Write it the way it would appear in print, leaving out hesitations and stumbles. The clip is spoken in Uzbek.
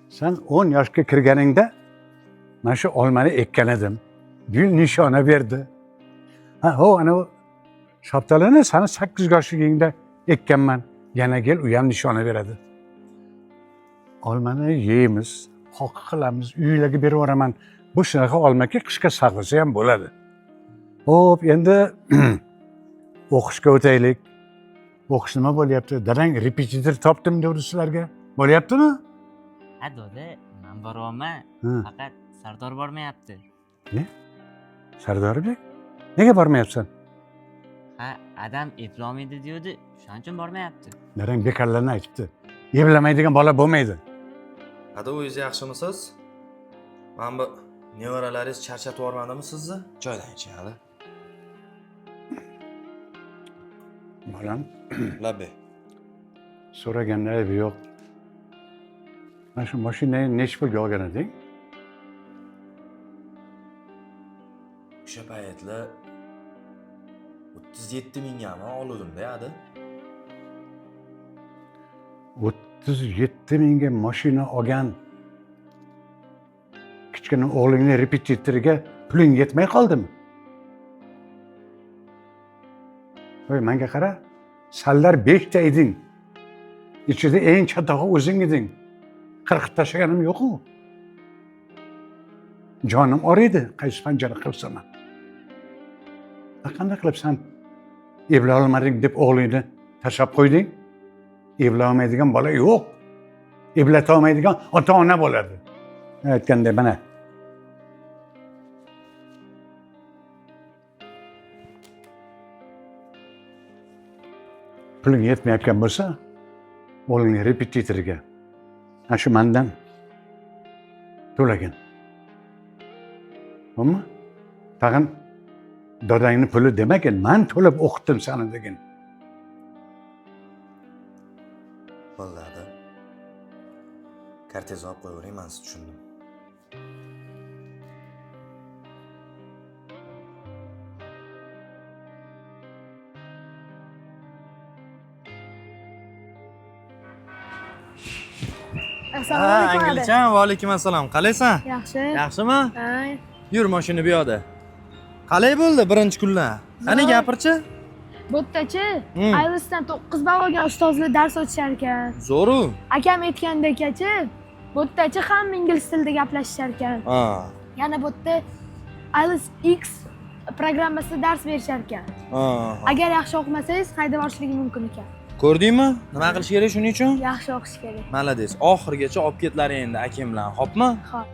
Sen 10 yoshga kirganingda mana shu olmani ekkan edim. Gul nishona berdi. Ha, ana shoptalini seni 8 yoshligingda ekkanman. Yana kel u ham nishona beradi. Olmani yeymiz, qoq qilamiz, uylarga berib yuboraman. Bu shunaqa olmaki qishga saqlasa ham bo'ladi. Xo'p, endi o'qishga o'taylik. O'qish nima bo'lyapti? Dadang repetitor topdim dedi sizlarga. Bo'lyaptimi? Ha doda, men boryapman. Faqat Sardor bormayapti. Ne? Sardorbek? Nega bormayapsan? Ha, adam eplolmaydi deydi, shuning uchun bormayapti. Dadang bekorlarni aytibdi. Evlamaydigan bola bo'lmaydi. Ada o'zingiz yaxshimisiz? Mana bu nevaralaringiz charchatib yormadimi sizni? Joydan iching hali. Bolam, Labbe. so'raganlar yo'q. Mana shu mashinani necha pulga olgan eding? O'sha paytlar 37 mingami oluvdim-da, Ada. 37 mingga mashina olgan kichkina o'g'lingni repetitoriga puling yetmay qoldimi? Voy, menga qara, sanlar 5 ta eding. Ichida eng chatog'i o'zing eding. Qirqib tashlaganim yo'q-ku. Jonim oriydi, qaysi panjara qilsam ham. Qanday qilib sen evla olmading deb o'g'lingni tashlab qo'yding? Evla olmaydigan bola yo'q. Eblata olmaydigan ota-ona bo'ladi. Aytgandek mana. Puling yetmayotgan bo'lsa, o'g'lingni repetitoriga ana shu mendan to'lagin. Xo'pmi? Tag'in dadangni puli demagan, men to'lab o'qitdim seni degan. Bo'ldi, Ada. Kartez olib qo'yavering, men sizni tushundim. Assalomu alaykum. Angilchan, va alaykum assalom. Qalaysan? Yaxshi. Yaxshimi? Hay. Yur mashina bu yoqda. Qalay bo'ldi birinchi kunlar? Qani gapirchi? Bu yerdachi Aylisdan 9 ball olgan ustozlar dars o'tishar ekan. Zo'ru. Akam aytgandekachi, bu yerdachi hamma ingliz tilida gaplashishar ekan. Ha. Yana bu yerda Aylis X programmasida dars berishar ekan. Ha. Agar yaxshi o'qimasangiz haydab yuborishligi mumkin ekan. Ko'rdingmi? Nima qilish kerak shuning uchun? Yaxshi o'qish kerak. Malades. Oxirigacha olib ketlaring endi akam bilan, xo'pmi? Xo'p.